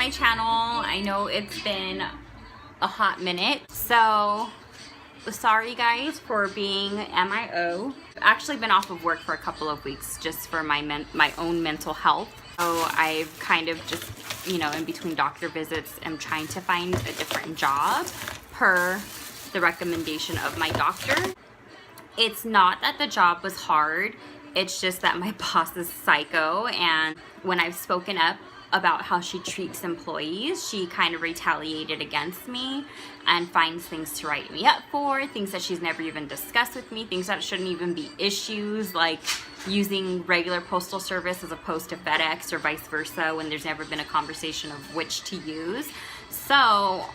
my channel. I know it's been a hot minute, so sorry guys for being MIO. I've actually been off of work for a couple of weeks just for my own mental health. So I've kind of just, you know, in between doctor visits, am trying to find a different job per the recommendation of my doctor. It's not that the job was hard, it's just that my boss is psycho, and when I've spoken up about how she treats employees, she kind of retaliated against me and finds things to write me up for, things that she's never even discussed with me, things that shouldn't even be issues, like using regular postal service as opposed to FedEx or vice versa when there's never been a conversation of which to use. So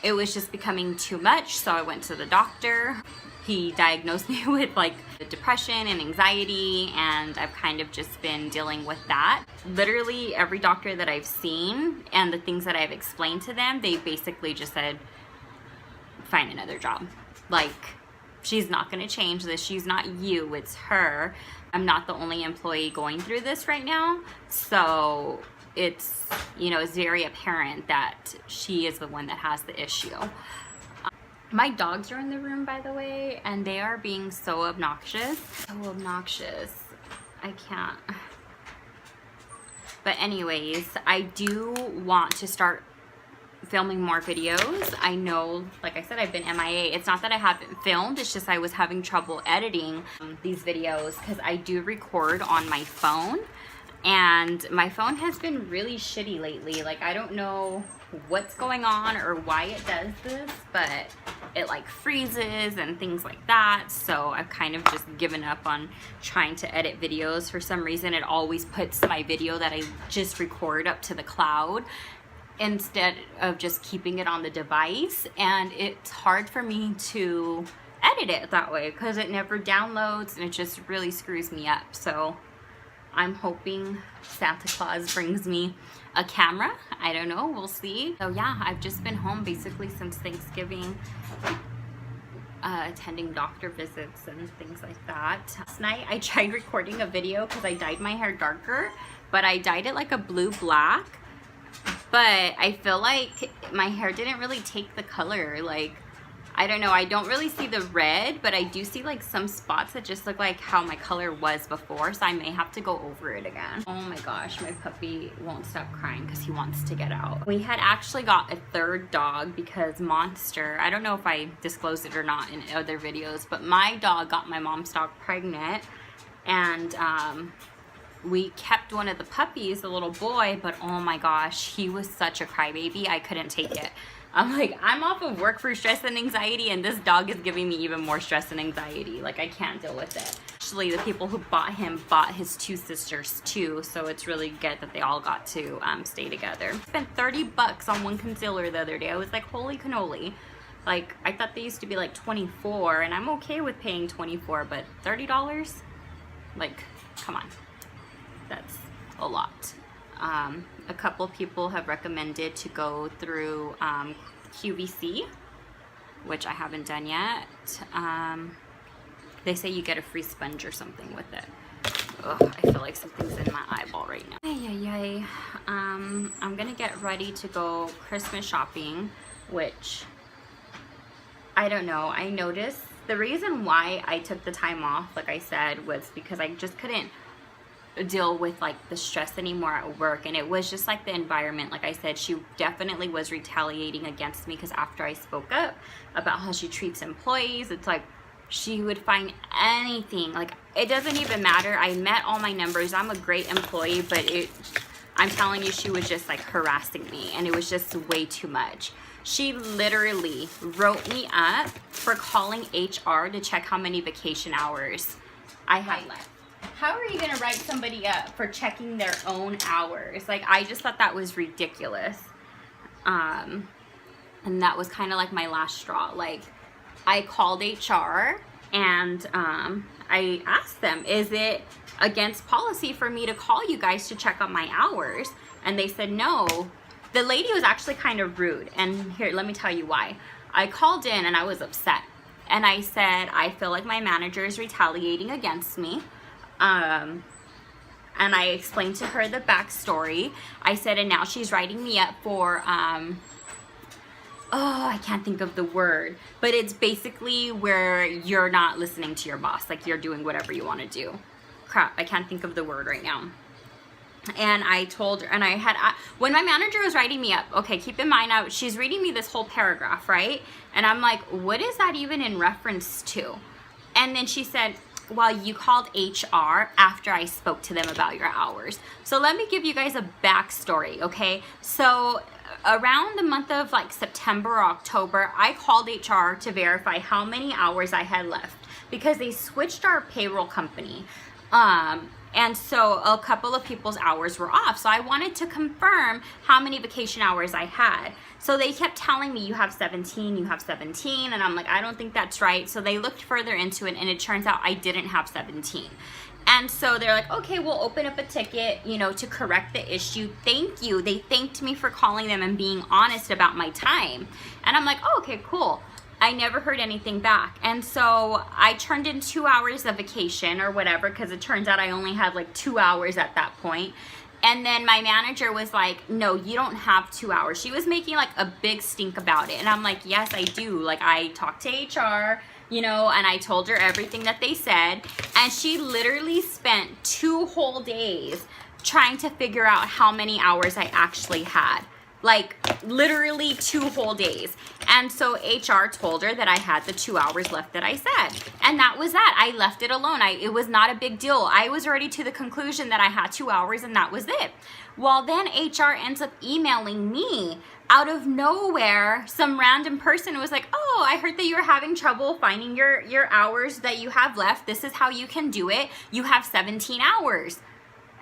it was just becoming too much, so I went to the doctor. He diagnosed me with like depression and anxiety, and I've kind of just been dealing with that. Literally every doctor that I've seen and the things that I've explained to them, they basically just said, find another job. Like, she's not gonna change this. She's not you, it's her. I'm not the only employee going through this right now. So it's, you know, it's very apparent that she is the one that has the issue. My dogs are in the room, by the way, and they are being so obnoxious. So obnoxious. I can't. But anyways, I do want to start filming more videos. I know, like I said, I've been MIA. It's not that I haven't filmed, it's just I was having trouble editing these videos because I do record on my phone, and my phone has been really shitty lately. Like, I don't know what's going on or why it does this, but it like freezes and things like that. So I've kind of just given up on trying to edit videos. For some reason, it always puts my video that I just record up to the cloud instead of just keeping it on the device, and it's hard for me to edit it that way because it never downloads and it just really screws me up. So I'm hoping Santa Claus brings me a camera. I don't know, we'll see. So yeah, I've just been home basically since Thanksgiving, attending doctor visits and things like that. Last night I tried recording a video because I dyed my hair darker, but I dyed it like a blue-black, but I feel like my hair didn't really take the color. Like, I don't know, I don't really see the red, but I do see like some spots that just look like how my color was before, so I may have to go over it again. Oh my gosh, my puppy won't stop crying because he wants to get out. We had actually got a third dog because Monster, I don't know if I disclosed it or not in other videos, but my dog got my mom's dog pregnant, and we kept one of the puppies, the little boy, but oh my gosh, he was such a crybaby, I couldn't take it. I'm like, I'm off of work for stress and anxiety, and this dog is giving me even more stress and anxiety. Like, I can't deal with it. Actually, the people who bought him bought his two sisters too, so it's really good that they all got to stay together. I spent 30 bucks on one concealer the other day. I was like, holy cannoli. Like, I thought they used to be like 24, and I'm okay with paying 24, but $30? Like, come on. That's a lot. A couple people have recommended to go through QVC, which I haven't done yet. They say you get a free sponge or something with it. Ugh, I feel like something's in my eyeball right now. Ay. I'm gonna get ready to go Christmas shopping, which I don't know. I noticed the reason why I took the time off, like I said, was because I just couldn't deal with like the stress anymore at work, and it was just like the environment. Like I said, she definitely was retaliating against me because after I spoke up about how she treats employees, it's like she would find anything. Like, it doesn't even matter. I met all my numbers, I'm a great employee, but I'm telling you, she was just like harassing me, and it was just way too much. She literally wrote me up for calling HR to check how many vacation hours I had left. How are you gonna write somebody up for checking their own hours? Like, I just thought that was ridiculous. And that was kind of like my last straw. Like, I called HR and I asked them, is it against policy for me to call you guys to check on my hours? And they said no. The lady was actually kind of rude, and here, let me tell you why. I called in and I was upset, and I said, I feel like my manager is retaliating against me. And I explained to her the backstory. I said, and now she's writing me up for, I can't think of the word, but it's basically where you're not listening to your boss, like you're doing whatever you want to do. Crap, I can't think of the word right now. And I told her, and when my manager was writing me up, okay, keep in mind, she's reading me this whole paragraph, right? And I'm like, what is that even in reference to? And then she said, well, you called HR after I spoke to them about your hours. So let me give you guys a backstory, okay? So around the month of like September or October, I called HR to verify how many hours I had left because they switched our payroll company. And so a couple of people's hours were off. So I wanted to confirm how many vacation hours I had. So they kept telling me, you have 17, you have 17. And I'm like, I don't think that's right. So they looked further into it and it turns out I didn't have 17. And so they're like, okay, we'll open up a ticket, you know, to correct the issue. Thank you. They thanked me for calling them and being honest about my time. And I'm like, oh, okay, cool. I never heard anything back. And so I turned in 2 hours of vacation or whatever, because it turns out I only had like 2 hours at that point. And then my manager was like, no, you don't have 2 hours. She was making like a big stink about it. And I'm like, yes, I do. Like I talked to HR, you know, and I told her everything that they said. And she literally spent 2 whole days trying to figure out how many hours I actually had. Like literally 2 whole days. And so HR told her that I had the 2 hours left that I said. And that was that. I left it alone. It was not a big deal. I was already to the conclusion that I had 2 hours and that was it. Well, then HR ends up emailing me out of nowhere. Some random person was like, oh, I heard that you were having trouble finding your hours that you have left. This is how you can do it. You have 17 hours.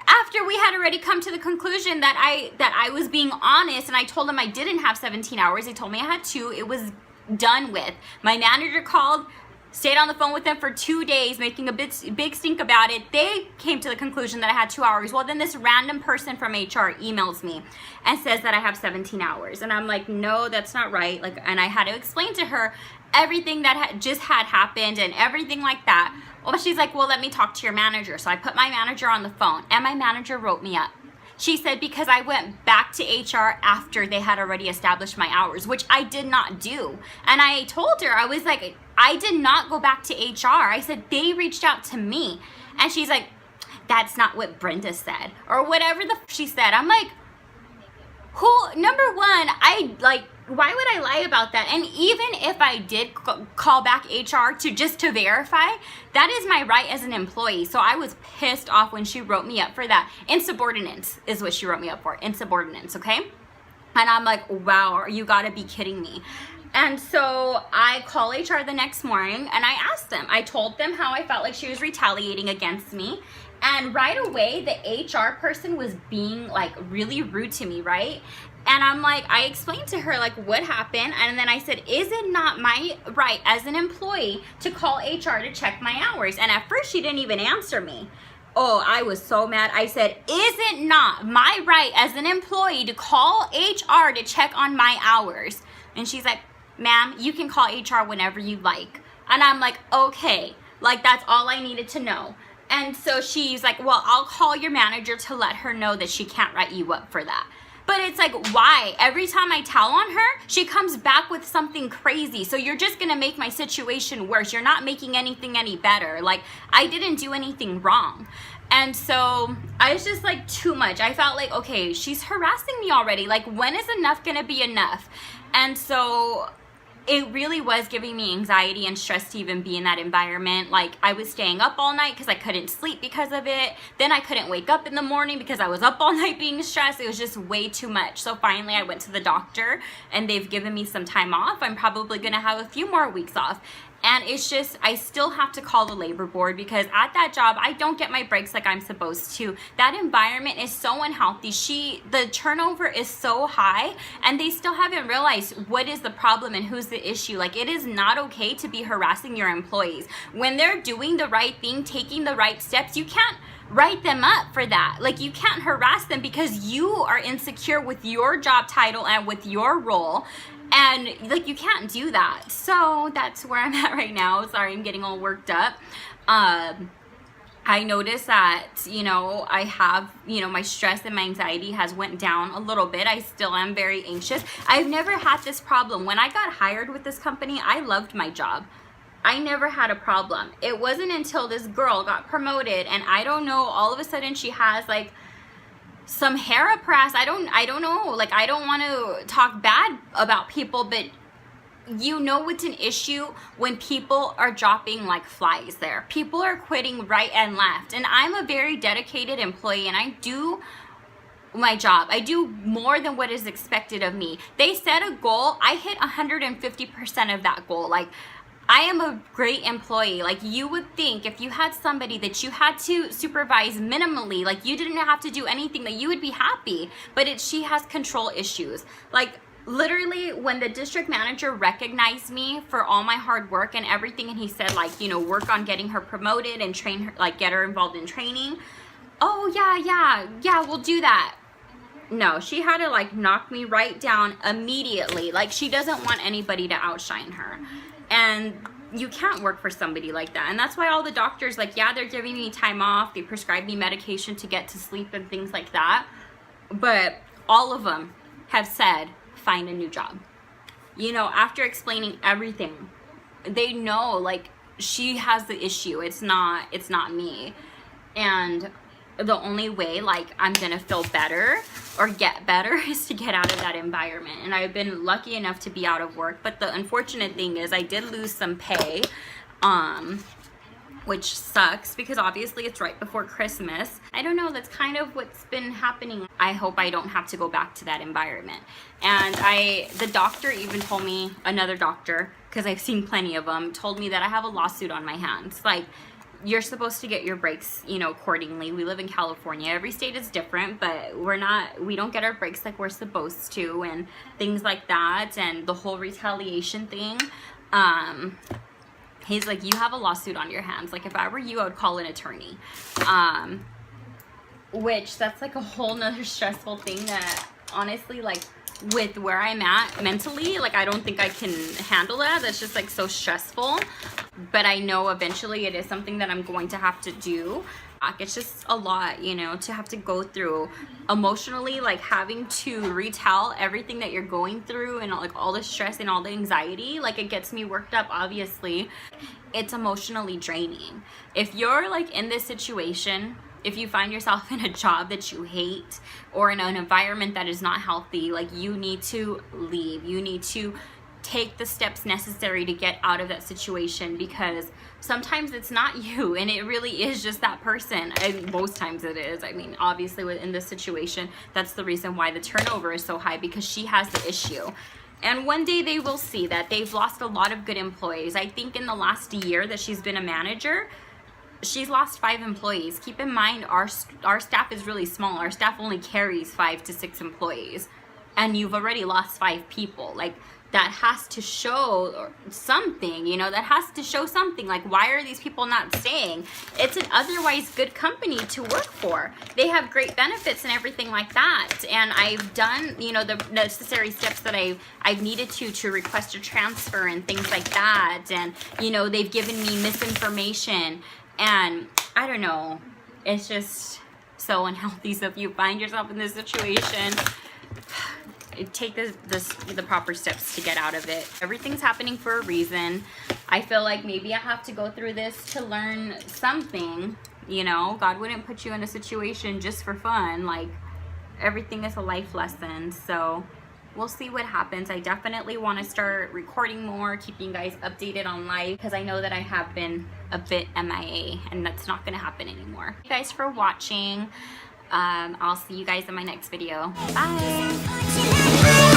After we had already come to the conclusion that I was being honest, and I told them I didn't have 17 hours. They told me I had 2. It was done with. My manager called, stayed on the phone with them for 2 days, making a big stink about it. They came to the conclusion that I had 2 hours. Well, then this random person from HR emails me and says that I have 17 hours. And I'm like, no, that's not right. Like, and I had to explain to her everything that just had happened and everything like that. Well, she's like, well, let me talk to your manager. So I put my manager on the phone and my manager wrote me up. She said, because I went back to HR after they had already established my hours, which I did not do. And I told her, I was like, I did not go back to HR. I said, they reached out to me. And she's like, that's not what Brenda said, or whatever she said. I'm like, number one, why would I lie about that? And even if I did call back HR to verify, that is my right as an employee. So I was pissed off when she wrote me up for that. Insubordinance is what she wrote me up for. Insubordinance, okay? And I'm like, wow, you gotta be kidding me. And so I call HR the next morning and I asked them. I told them how I felt like she was retaliating against me. And right away, the HR person was being like really rude to me, right? And I'm like, I explained to her like what happened. And then I said, is it not my right as an employee to call HR to check my hours? And at first she didn't even answer me. Oh, I was so mad. I said, is it not my right as an employee to call HR to check on my hours? And she's like, ma'am, you can call HR whenever you like. And I'm like, okay, like that's all I needed to know. And so she's like, well, I'll call your manager to let her know that she can't write you up for that. But it's like, why? Every time I tell on her, she comes back with something crazy. So you're just gonna make my situation worse. You're not making anything any better. Like, I didn't do anything wrong. And so I was just like, too much. I felt like, okay, she's harassing me already. Like, when is enough gonna be enough? And so it really was giving me anxiety and stress to even be in that environment. Like, I was staying up all night because I couldn't sleep because of it. Then I couldn't wake up in the morning because I was up all night being stressed. It was just way too much. So finally I went to the doctor and they've given me some time off. I'm probably gonna have a few more weeks off. And it's just, I still have to call the labor board because at that job, I don't get my breaks like I'm supposed to. That environment is so unhealthy. The turnover is so high and they still haven't realized what is the problem and who's the issue. Like, it is not okay to be harassing your employees. When they're doing the right thing, taking the right steps, you can't write them up for that. Like, you can't harass them because you are insecure with your job title and with your role. And like, you can't do that. So that's where I'm at right now. Sorry, I'm getting all worked up. I I noticed that, you know, I have, you know, my stress and my anxiety has went down a little bit. I still am very anxious. I've never had this problem. When I got hired with this company, I loved my job. I never had a problem. It wasn't until this girl got promoted and I don't know, all of a sudden she has like some hair press. I don't know. Like, I don't want to talk bad about people, but you know it's an issue when people are dropping like flies there. People are quitting right and left. And I'm a very dedicated employee and I do my job. I do more than what is expected of me. They set a goal. I hit 150% of that goal. Like, I am a great employee. Like, you would think if you had somebody that you had to supervise minimally, like you didn't have to do anything, that you would be happy. But she has control issues. Like, literally, when the district manager recognized me for all my hard work and everything, and he said, like, you know, work on getting her promoted and train her, like get her involved in training. Oh yeah, we'll do that. No, she had to like knock me right down immediately. Like, she doesn't want anybody to outshine her. And you can't work for somebody like that. And that's why all the doctors, like, yeah, they're giving me time off. They prescribe me medication to get to sleep and things like that. But all of them have said, find a new job. You know, after explaining everything, they know, like, she has the issue. It's not me. And the only way, like, I'm gonna feel better or get better is to get out of that environment. And I've been lucky enough to be out of work, but the unfortunate thing is I did lose some pay, which sucks because obviously it's right before Christmas. I don't know, that's kind of what's been happening. I hope I don't have to go back to that environment. And the doctor even told me, another doctor, because I've seen plenty of them, told me that I have a lawsuit on my hands. Like, you're supposed to get your breaks, you know, accordingly. We live in California. Every state is different, but we don't get our breaks like we're supposed to, and things like that, and the whole retaliation thing. He's like, you have a lawsuit on your hands. Like, if I were you, I would call an attorney. Which, that's like a whole nother stressful thing that, honestly, like, with where I'm at mentally, like, I don't think I can handle that. That's just like so stressful. But I know eventually it is something that I'm going to have to do. It's just a lot, you know, to have to go through emotionally, like having to retell everything that you're going through and like all the stress and all the anxiety. Like, it gets me worked up, obviously. It's emotionally draining. If you're like in this situation, if you find yourself in a job that you hate or in an environment that is not healthy, like, you need to leave. You need to take the steps necessary to get out of that situation, because sometimes it's not you and it really is just that person. And most times it is. I mean, obviously in this situation, that's the reason why the turnover is so high, because she has the issue. And one day they will see that they've lost a lot of good employees. I think in the last year that she's been a manager, she's lost 5 employees. Keep in mind, our staff is really small. Our staff only carries 5 to 6 employees, and you've already lost 5 people. Like, that has to show something, you know, that has to show something. Like, why are these people not staying? It's an otherwise good company to work for. They have great benefits and everything like that. And I've done, you know, the necessary steps that I've needed to request a transfer and things like that. And, you know, they've given me misinformation. And I don't know, it's just so unhealthy. So if you find yourself in this situation, take the proper steps to get out of it. Everything's happening for a reason. I feel like maybe I have to go through this to learn something. You know, God wouldn't put you in a situation just for fun. Like, everything is a life lesson. So we'll see what happens. I definitely want to start recording more, keeping you guys updated on life, because I know that I have been a bit MIA, and that's not going to happen anymore. Thank you guys for watching. I'll see you guys in my next video. Bye.